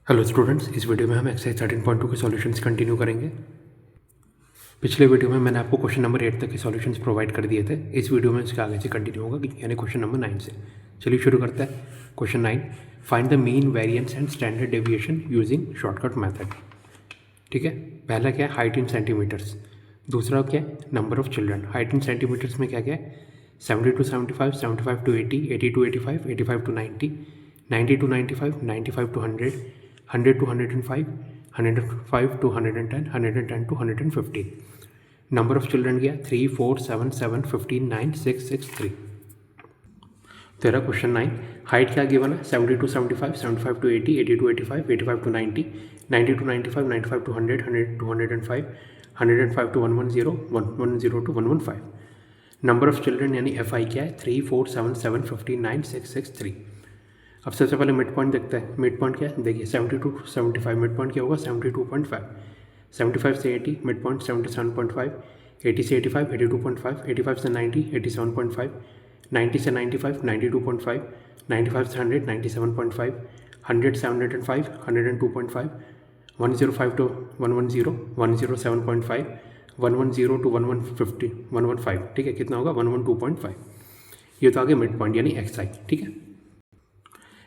Hello students, इस video में हम एक्सरसाइज 13.2 के सॉल्यूशंस कंटिन्यू करेंगे। पिछले वीडियो में मैंने आपको क्वेश्चन नंबर 8 तक के सॉल्यूशंस प्रोवाइड कर दिए थे। इस वीडियो में इसके आगे से कंटिन्यू होगा, यानी क्वेश्चन नंबर 9 से। चलिए शुरू करते हैं। Question 9, find the mean, variance and standard deviation using shortcut method. ठीक है, पहला क्या है, हाइट इन सेंटीमीटर्स। दूसरा क्या है, number of children. Height in centimetres में क्या क्या है, 70 to 75, 75 to 80, 80 to 85, 85 to 90, 90 to 95, 95 to 100, 100 to 105, 105 to 110, 110 to 115. Number of children क्या, 3, 4, 7, 7, 15, 9, 6, 6, 3। तेरा क्वेश्चन 9, हाइट क्या गिवन है, 70 to 75, 75 to 80, 80 to 85, 85 to 90, 90 to 95, 95 to 100, 100 to 105, 105 to 110, 110 to 115। Number of children यानी F I क्या है, 3, 4, 7, 7, 15, 9, 6, 6, 3। अब सबसे पहले मिड पॉइंट देखते हैं। मिड पॉइंट क्या है, देखिए 70 to 75 मिड पॉइंट क्या होगा, 72.5। 75 से 80 मिड पॉइंट 77.5, 80 से 85 82.5, 85 से 90 87.5, 90 से 95 92.5, 95 से 100 97.5, 100 से 105 102.5, 105 to 110 107.5, 110 to 115 115। ठीक है, कितना होगा, 112.5। ये तो आगे मिड पॉइंट यानी एक्स आई। ठीक है,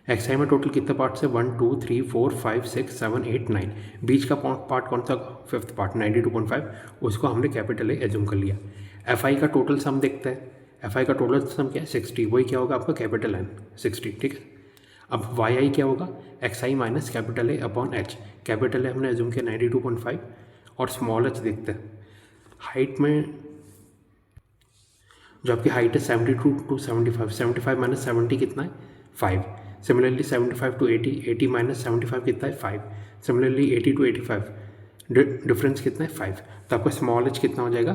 एक्स आई में टोटल कितने पार्ट्स है, 1 2 3 4 5 6 7 8 9। बीच का पार्ट कौन सा, फिफ्थ पार्ट 92.5, उसको हमने कैपिटल ए एज्यूम कर लिया। एफ आई का टोटल सम देखते हैं। एफ आई का टोटल सम क्या है, 60, वही क्या होगा आपका कैपिटल एन 60। ठीक है, अब वाई आई क्या होगा, x I minus capital A upon H. Capital ए हमने एज्यूम किया 92.5 और स्मॉल एच देखते हैं। हाइट में जो आपकी हाइट है 72 to 75, 75 माइनस 70 कितना है, 5। सिमिलरली 75 to 80, 80 माइनस 75 कितना है, 5। सिमिलरली 80 to 85 डिफरेंस कितना है, 5। तो आपका स्मॉल एच कितना हो जाएगा,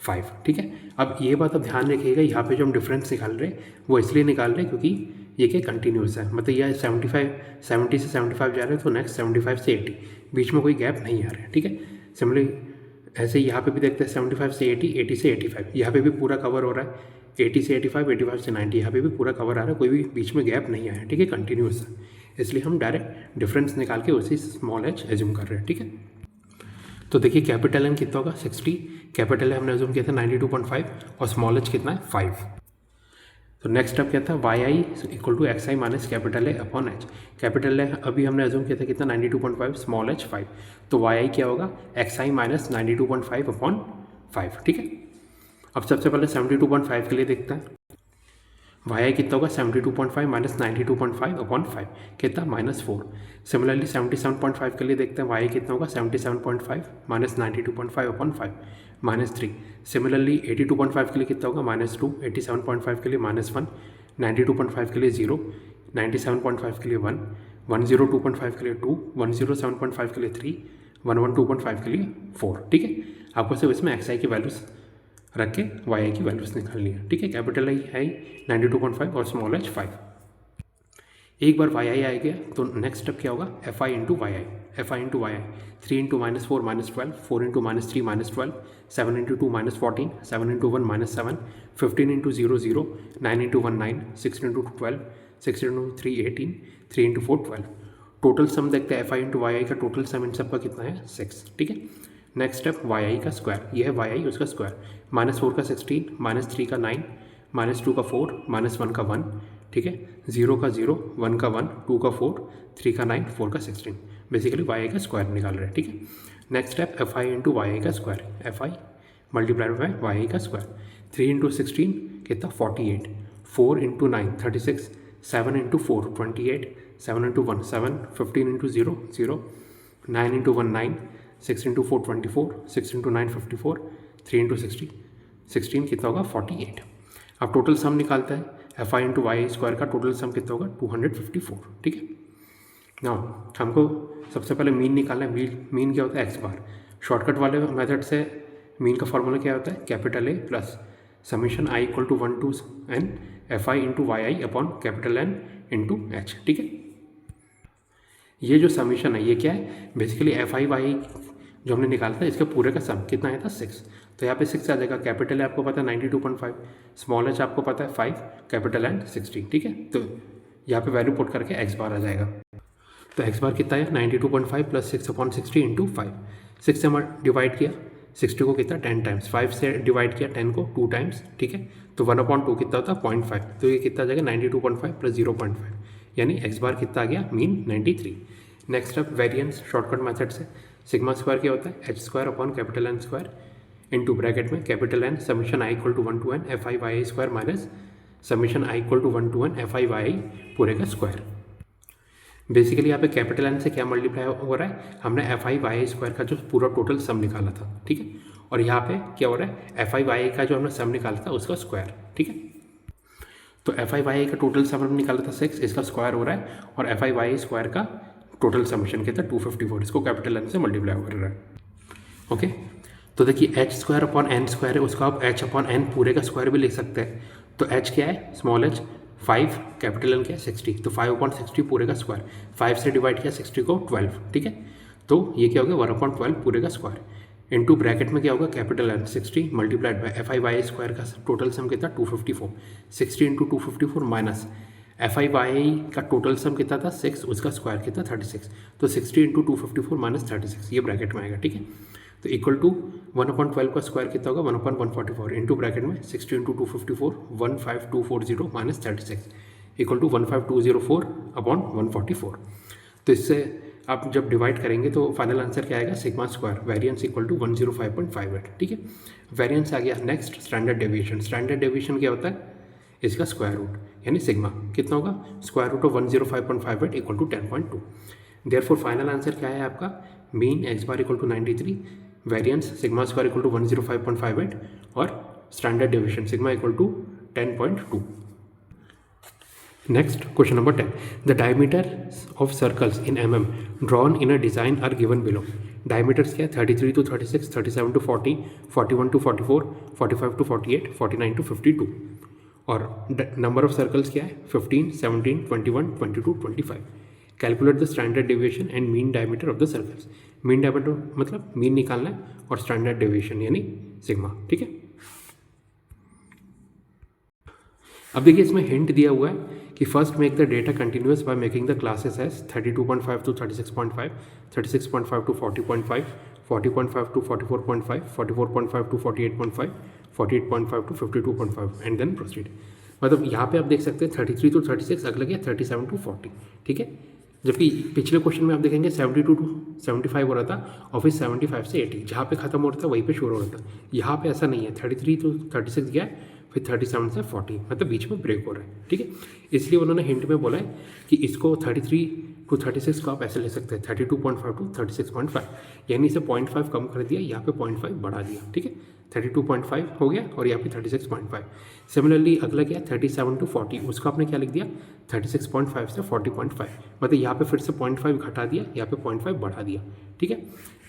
5। ठीक है, अब ये बात अब ध्यान रखिएगा, यहाँ पे जो हम डिफरेंस निकाल रहे हैं वो इसलिए निकाल रहे हैं क्योंकि ये क्या कंटिन्यूस है, मतलब यह 70 से 75 जा रहे हैं तो नेक्स्ट 75 से 80, बीच में कोई गैप नहीं आ रहा है। ठीक है, सिमिलरली ऐसे यहाँ पे भी देखते हैं 75 से 80, 80 से 85, यहाँ पे भी पूरा कवर हो रहा है। 80 से 85, 85 से 90, यहाँ पे भी पूरा कवर आ रहा है, कोई भी बीच में गैप नहीं आया। ठीक है, कंटिन्यूस है, इसलिए हम डायरेक्ट डिफरेंस निकाल के उसी स्मॉल एच एज्यूम कर रहे हैं। ठीक है, तो देखिए कैपिटल एन कितना होगा, 60। कैपिटल है हमने एज्यूम किया था 92.5 और स्मॉल एच कितना है, 5। तो नेक्स्ट स्टेप क्या था, Y I equal to X I minus capital A upon H. Capital A अभी हमने एज्यूम किया था कितना, 92.5, स्मॉल एच 5। तो वाई आई क्या होगा, एक्स आई माइनस 92.5 अपॉन 5। ठीक है, अब सबसे पहले 72.5 के लिए देखते हैं। वाई आई कितना होगा, 72.5 माइनस 92.5 अपॉन 5, कितना, -4। सिमिलरली 77.5 के लिए देखते हैं, वाई आई कितना होगा, 77.5 माइनस 92.5 अपॉन 5, -3। सिमिलरली 82.5 के लिए कितना होगा, -2। 87.5 के लिए -1, 92.5 के लिए 0, 97.5 के लिए 1, 102.5 के लिए 2, 107.5 के लिए 3, 112.5 के लिए 4। ठीक है, आपको सिर्फ इसमें एक्स आई की वैल्यूज रख के वाई आई की वैल्यूज निकालनी है। ठीक है, कैपिटल आई है 92.5 और स्मॉल एच 5। एक बार वाई आई आ गया तो नेक्स्ट स्टेप क्या होगा, F I into Y I. F I into Y I, 3 into -4 -12, 4 into -3 -12, 7 into 2 -14, 7 into 1 -7, 15 into 0 0, 9 into 1 9, 6 into 12, 6 into 3 18, 3 into 4 12। Total sum देखते हैं, F I into Y I का total सम इन सब का कितना है, 6। ठीक है, नेक्स्ट स्टेप वाई आई का स्क्वायर, ये है वाई आई उसका स्क्वायर। -4 का 16, -3 का 9, -2 का 4, -1 का 1। ठीक है, 0 का 0, 1 का 1, 2 का 4, 3 का 9, 4 का 16। बेसिकली वाई आई का स्क्वायर निकाल रहे हैं। ठीक है, next step F I into Y I का square, F I multiplied by Y I का स्क्वायर। 3 इंटू 16 कितना, 48, 4 into 9 36, 7 into 4 28, 7 into 1 7, 15 into 0 0, 9 into 1 9, 6 into 4 24, 6 into 9 54, 3 into 16 कितना होगा, 48। अब टोटल सम निकालते हैं, F I into Y square का total sum कितना होगा, 254। ठीक है, ना हमको सबसे पहले मीन निकालना है। मीन क्या होता है, एक्स बार। शॉर्टकट वाले मेथड से मीन का फॉर्मूला क्या होता है, capital A plus summation I equal to 1 to n F I into Y I upon capital N into H. ठीक है, ये जो समीशन है ये क्या है, बेसिकली एफ आई वाई जो हमने निकाला था इसके पूरे का सम कितना आया था, 6। तो यहाँ पे 6 आ जाएगा। कैपिटल है आपको पता है 92.5, स्मॉल एच आपको पता है 5, कैपिटल एन 60। ठीक है, तो यहाँ पे वैल्यू पुट करके एक्स बार आ जाएगा। तो एक्स बार कितना है 92.5 प्लस 6/60 इंटू 5। 6 से डिवाइड किया 60 को कितना 10 टाइम्स, 5 से डिवाइड किया 10 को 2 टाइम्स, ठीक है। तो 1/2 कितना होता है 0.5, तो ये कितना आ जाएगा 92.5 प्लस 0.5, यानी एक्स बार कितना आ गया मीन 93। नेक्स्ट अब वेरिएंस शॉर्टकट मेथड से सिग्मा स्क्वायर क्या होता है H square upon capital N square into bracket में capital N summation I equal to 1 to n F I Y square minus summation I equal to 1 to n F I Y पूरे का square. Basically यहाँ पे capital N से क्या multiply हो रहा है, हमने एफ आई वाई स्क्वायर का जो पूरा टोटल सम निकाला था, ठीक है, और यहाँ पे क्या हो रहा है एफ आई वाई का जो हमने सम निकाला था उसका स्क्वायर, ठीक है। तो एफ आई वाई का टोटल सम हमने निकाला था 6, इसका स्क्वायर हो रहा है, और एफ आई वाई स्क्वायर का टोटल समीशन कितना 254, इसको कैपिटल एन से मल्टीप्लाई हो रहा है, ओके। तो देखिए H square upon N square है, उसको आप एच अपॉन एन पूरे का स्क्वायर भी लिख सकते हैं। तो एच क्या है स्मॉल एच 5, कैपिटल एन क्या है 60, तो 5/60 पूरे का स्क्वायर, 5 से डिवाइड किया 60 को 12, ठीक है। तो ये क्या होगा 1/12 पूरे का स्क्वायर इंटू ब्रैकेट में क्या होगा capital N 60 multiplied by F I Y square का टोटल सम कितना 254, 60 into 254 minus F I Y का टोटल सम कितना था 6, उसका स्क्वायर कितना 36, तो 60 इंटू 254 माइनस 36 ये ब्रैकेट में आएगा, ठीक है। तो इक्वल टू 1/12 का स्क्वायर कितना होगा 1/144 इंटू ब्रैकेट में 60 into 254 15240 minus 36 equal to 15204 upon 144। तो इससे आप जब डिवाइड करेंगे तो फाइनल आंसर क्या आएगा sigma square variance equal to 105.58, ठीक है। वेरिएंस आ गया। Next standard deviation. Standard deviation क्या होता है इसका स्क्वायर रूट, यानी सिग्मा कितना होगा square root of 105.58 equal to 10.2। Therefore final answer क्या है आपका mean X bar equal to 93, variance sigma square equal to 105.58 और standard deviation sigma equal to 10.2। Next question number 10, the diameter of circles in mm drawn in a design are given below. Diameters क्या है 33 to 36, 37 to 40, 41 to 44, 45 to 48, 49 to 52 और number of circles क्या है 15, 17, 21, 22, 25। Calculate the standard deviation and mean diameter of the circles. Mean diameter मतलब mean निकालना है और standard deviation यानी सिग्मा, ठीक है। अब देखिए इसमें हिंट दिया हुआ है कि first make the data continuous by making the classes as 32.5 to 36.5, 36.5 to 40.5, 40.5 to 44.5, 44.5 to 48.5, 48.5 to 52.5 and then proceed. मतलब यहाँ पे आप देख सकते हैं 33 to 36, अगला क्या 37 to 40, ठीक है। जबकि पिछले क्वेश्चन में आप देखेंगे 72 to 75 हो रहा था और फिर 75 से 80 जहाँ पे खत्म हो रहा था वहीं पे शुरू हो रहा था। यहाँ पे ऐसा नहीं है 33 to 36 गया फिर 37 से 40, मतलब बीच में ब्रेक हो रहा है, ठीक है। इसलिए उन्होंने हिंट में बोला है कि इसको 33 to 36 को आप ऐसे ले सकते हैं 32.5 to 36.5, यानी इसे 0.5 कम कर दिया, यहाँ पे 0.5 बढ़ा दिया, ठीक है। 32.5 हो गया और यहाँ पे 36.5। सिमिलरली अगला क्या 37 to 40, उसको आपने क्या लिख दिया 36.5 से 40.5, मतलब यहाँ पे फिर से 0.5 घटा दिया, यहाँ पे 0.5 बढ़ा दिया, ठीक है।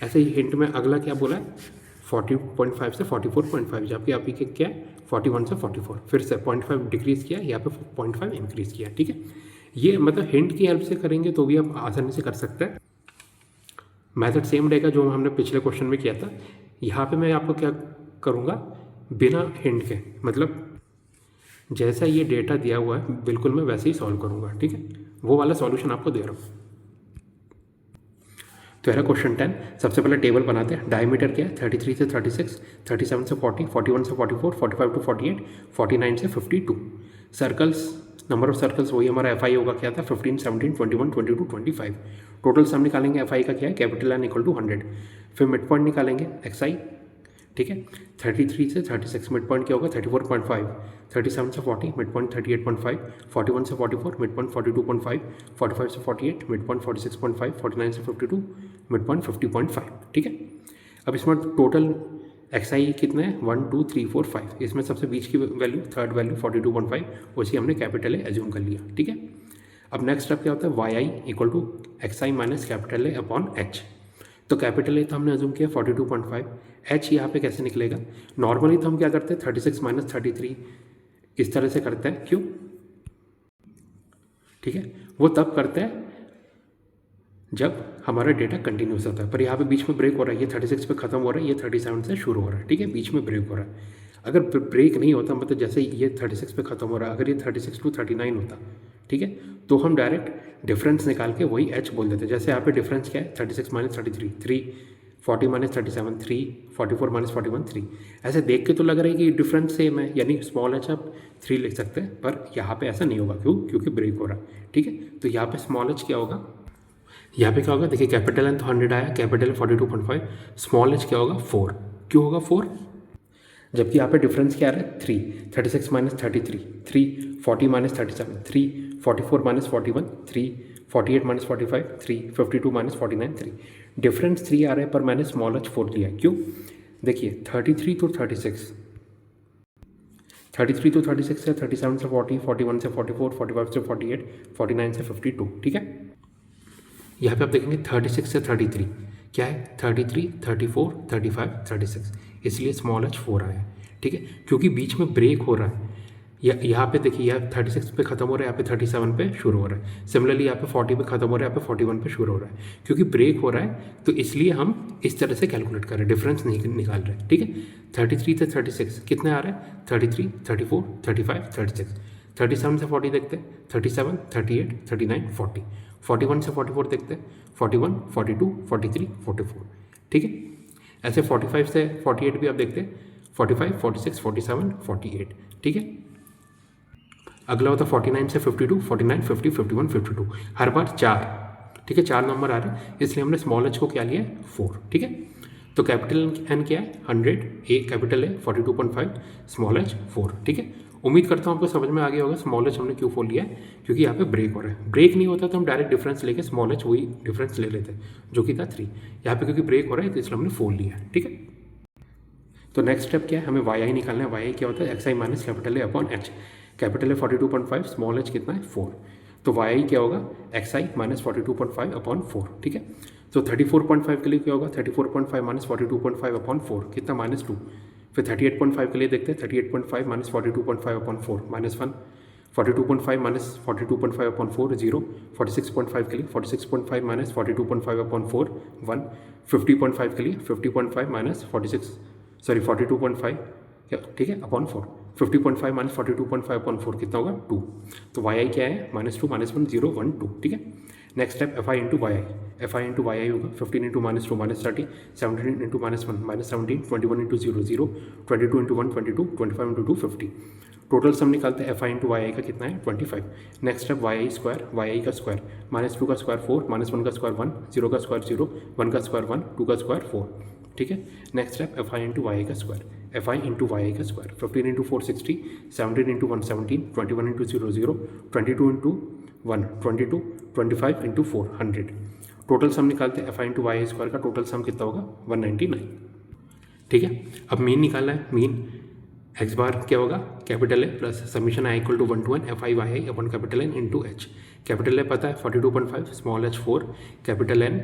ऐसे ही हिंट में अगला क्या बोला है 40.5 से 44.5, जबकि अभी क्या है 41 से 44, फिर से 0.5 डिक्रीज़ किया, यहाँ पे 0.5 इंक्रीज़ किया, ठीक है। ये मतलब हिंट की हेल्प से करेंगे तो भी आप आसानी से कर सकते हैं। मेथड सेम रहेगा जो हमने पिछले क्वेश्चन में किया था। यहाँ पे मैं आपको क्या करूँगा बिना हिंट के, मतलब जैसा ये डेटा दिया हुआ है बिल्कुल मैं वैसे ही सॉल्व करूँगा, ठीक है। वो वाला सॉल्यूशन आपको दे रहा हूँ। तो है क्वेश्चन 10, सबसे पहले टेबल बनाते हैं। डायमीटर क्या है 33 से 36, 37 से 40, 41 से 44, 45 to 48, 49 से 52। सर्कल्स नंबर ऑफ सर्कल्स वही हमारा एफ आई होगा क्या था 15, 17, 21, 22, 25। टोटल सम निकालेंगे एफ आई का क्या है कैपिटल एन इक्वल टू 100, फिर मिड पॉइंट निकालेंगे एक्स आई, ठीक है। 33 से 36 मिड पॉइंट क्या होगा 34.5, 37 से 40 मिड पॉइंट 38.5, 41 से 44 मिड पॉइंट 42.5, 45 से 48 मिड पॉइंट 46.5, 49 से 52 मिड पॉइंट 50.5, ठीक है। अब इसमें टोटल एक्स आई कितने हैं 1 2 3 4 5, इसमें सबसे बीच की वैल्यू थर्ड वैल्यू 42.5, उसी हमने कैपिटल ए एज्यूम कर लिया, ठीक है। अब नेक्स्ट स्टेप क्या होता है Y I equal to X I minus capital A upon H. तो कैपिटल ए तो हमने अज्यूम किया 42.5, एच यहाँ पे कैसे निकलेगा, नॉर्मली तो हम क्या करते हैं 36 माइनस 33 इस तरह से करते हैं, क्यों, ठीक है। वो तब करते हैं जब हमारा डेटा कंटिन्यूस होता है, पर यहाँ पे बीच में ब्रेक हो रहा है, ये 36 पे खत्म हो रहा है, ये 37 से शुरू हो रहा है, ठीक है, बीच में ब्रेक हो रहा है। अगर ब्रेक नहीं होता मतलब जैसे ये 36 पे खत्म हो रहा है, अगर ये 36 to 39 होता, ठीक है, तो हम डायरेक्ट डिफरेंस निकाल के वही h बोल देते हैं। जैसे यहाँ पे डिफरेंस क्या है 36 माइनस 33 3, 40 माइनस 37 3, 44 माइनस 41 3। ऐसे देख के तो लग रहा है कि डिफरेंस सेम है, यानी स्मॉल h आप 3 लिख सकते हैं, पर यहाँ पे ऐसा नहीं होगा। क्यों? क्योंकि ब्रेक हो रहा है। ठीक है, तो यहाँ पे स्मॉल h क्या होगा, यहाँ पे क्या होगा, देखिए कैपिटल एन तो 100 आया, कैपिटल 42.5, स्मॉल h क्या होगा 4। क्यों होगा 4? जबकि यहाँ पे डिफरेंस क्या आ रहा है 3, 36 minus 33 3, 40 minus 37 3, 44 minus 41 3, 48 minus 45 3, 52 minus 49 3। Difference 3 आ रहा है पर मैंने स्मॉल h 4 लिया। क्यों? देखिए 33 तो 36, 33 तो 36 से, 37 से 40, 41 से 44, 45 से 48, 49 से 52। ठीक है, यहाँ पे आप देखेंगे 36 से 33 क्या है 33, 34, 35, 36, इसलिए स्मॉल h 4 आया। ठीक है, क्योंकि बीच में ब्रेक हो रहा है। यहाँ पे देखिए, यहाँ 36 पे खत्म हो रहा है, यहाँ पे 37 पे शुरू हो रहा है। सिमिलरली यहाँ पे 40 पे खत्म हो रहा है, यहाँ पे 41 पे शुरू हो रहा है। क्योंकि ब्रेक हो रहा है तो इसलिए हम इस तरह से कैलकुलेट कर रहे हैं, डिफरेंस नहीं निकाल रहे हैं। ठीक है, 33 से 36 कितने आ रहा है 33, 34, 35, 36। 37 से 40 देखते हैं 37, 38, 39, 40। 41 से 44 देखते हैं 41, 42, 43, 44। ठीक है, ऐसे 45 से 48 भी आप देखते हैं 45, 46, 47, 48। ठीक है, अगला होता है 49 से 52, 49, 50, 51, 52। हर बार 4। ठीक है, 4 नंबर आ रहे हैं, इसलिए हमने स्मॉल h को क्या लिया है 4। ठीक है, तो कैपिटल एन क्या है 100, ए कैपिटल है 42.5, स्मॉल h 4। ठीक है, उम्मीद करता हूँ आपको समझ में आ गया होगा स्मॉल h हमने क्यों 4 लिया है, क्योंकि यहाँ पे ब्रेक हो रहा है। ब्रेक नहीं होता तो हम डायरेक्ट डिफरेंस लेके स्मॉल h वही डिफरेंस ले लेते जो कि था 3। यहाँ पे क्योंकि ब्रेक हो रहा है तो इसलिए हमने 4 लिया है। ठीक है, तो नेक्स्ट स्टेप क्या है, हमें वाई निकालना है। वाई क्या होता है x I minus capital A upon H. Capital है 42.5, स्मॉल h कितना है 4। तो वाई क्या होगा एक्स आई माइनस 42.5 अपॉन 4। ठीक है, तो 34.5 के लिए क्या होगा 34.5 माइनस 42.5 अपॉन 4 कितना -2। फिर 38.5 के लिए देखते हैं 38.5 माइनस 42.5 अपॉन 4 -1। 42.5 minus 42.5 upon 4 0। 46.5 के लिए 46.5 माइनस 42.5 अपॉन 4 1। 50.5 के लिए 50.5 माइनस 42.5 ठीक है अपॉन 4। 50.5 माइनस 42.5 अपॉन 4 कितना होगा 2। तो वाई आई क्या है -2 -1 0 1 2। ठीक है, next step F I into Y I. F I into Y I होगा 15 into -2 -30, 17 into -1 -17, 21 into 0 0, 22 into 1 22, 25 into 2 50। Total sum निकालते हैं F I into Y I का कितना है 25। Next step Y I square, Y I का square -2 का square 4, -1 का square 1, 0 का स्क्वायर 0, 1 का स्क्वायर 1, 2 का स्क्वायर 4। ठीक है, next step F I into Y I का square, F I into Y I का square 15 into 4 60, 17 into 1 17, 21 into 0 0, 22 into 1 22, 25 into 4 100। Total sum निकालते हैं F I into Y I square का टोटल सम कितना होगा 199। ठीक है, अब मीन निकालना है। मीन एक्स बार क्या होगा capital A plus summation I equal to 1 to n F I Y I upon capital N into H. Capital A पता है 42.5, स्मॉल h 4, कैपिटल एन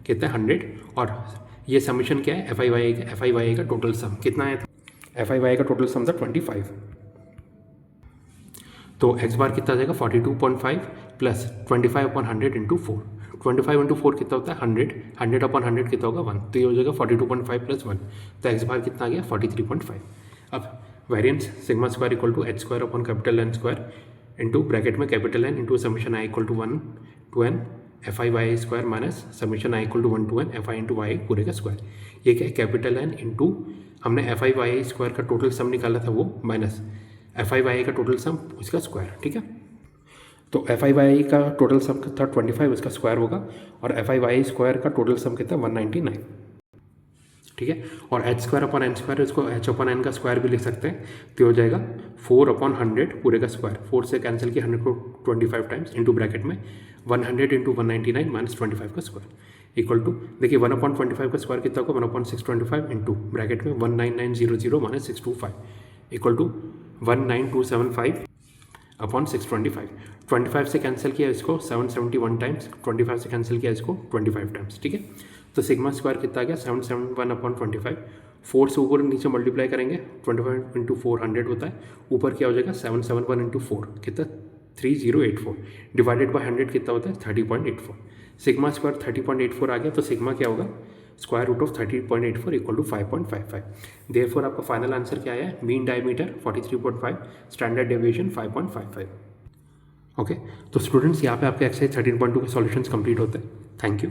कितना है 100, और ये समीशन क्या है एफ आई वाई का। एफ आई वाई का टोटल सम कितना है, एफ आई वाई का टोटल सम था 25। तो एक्स बार कितना आ जाएगा 42.5 प्लस 25 अपॉन 100 इंटू 4। 25 इंटू 4 कितना होता है 100, 100 अपॉन 100 कितना होगा 1, तो ये हो जाएगा 42.5 प्लस 1, तो एक्स बार कितना आ गया 43.5। अब variance sigma square equal to H square upon capital N square into bracket में capital N into summation I equal to 1 to n F I Y square minus summation I equal to 1 to n F I into Y पूरे का स्क्वायर। ये क्या है capital N into हमने F I Y square का total sum निकाला था वो माइनस एफ आई वाई का टोटल सम उसका स्क्वायर। ठीक है, तो एफ आई वाई का टोटल सम था 25, उसका स्क्वायर होगा, और एफ आई वाई स्क्वायर का टोटल सम कितना 199। ठीक है, और H square upon N square, इसको एच अपॉन एन का स्क्वायर भी लिख सकते हैं, तो हो जाएगा 4 अपॉन 100 पूरे का स्क्वायर। 4 से कैंसिल किया 100 को 25 टाइम्स इंटू ब्रैकेट में 100 इंटू 199 माइनस 25 का स्क्वायर इक्वल टू देखिए 1 अपॉन 25 का स्क्वायर कितना होगा 1 अपॉन 625 इंटू ब्रैकेट में 19900 माइनस 625 इक्वल टू 19275 अपॉन 625। 25 से कैंसिल किया इसको 771 टाइम्स, 25 से कैंसिल किया इसको 25 टाइम्स। ठीक है, तो सिग्मा स्क्वायर कितना आ गया 771 अपॉन 25। 4 से ऊपर नीचे मल्टीप्लाई करेंगे 25 इंटू 400 होता है, ऊपर क्या हो जाएगा 771 इंटू 4 कितना 3084 डिवाइडेड बाय 100 कितना होता है 30.84। सिग्मा स्क्वायर 30.84 आ गया, तो सिग्मा क्या होगा square root of 30.84 equal to 5.55। Therefore आपका फाइनल आंसर क्या आया mean diameter 43.5, standard deviation 5.55। Okay, तो स्टूडेंट्स यहाँ पे आपके एक्सरसाइज 13.2 के सॉल्यूशंस कंप्लीट होते हैं। Thank you.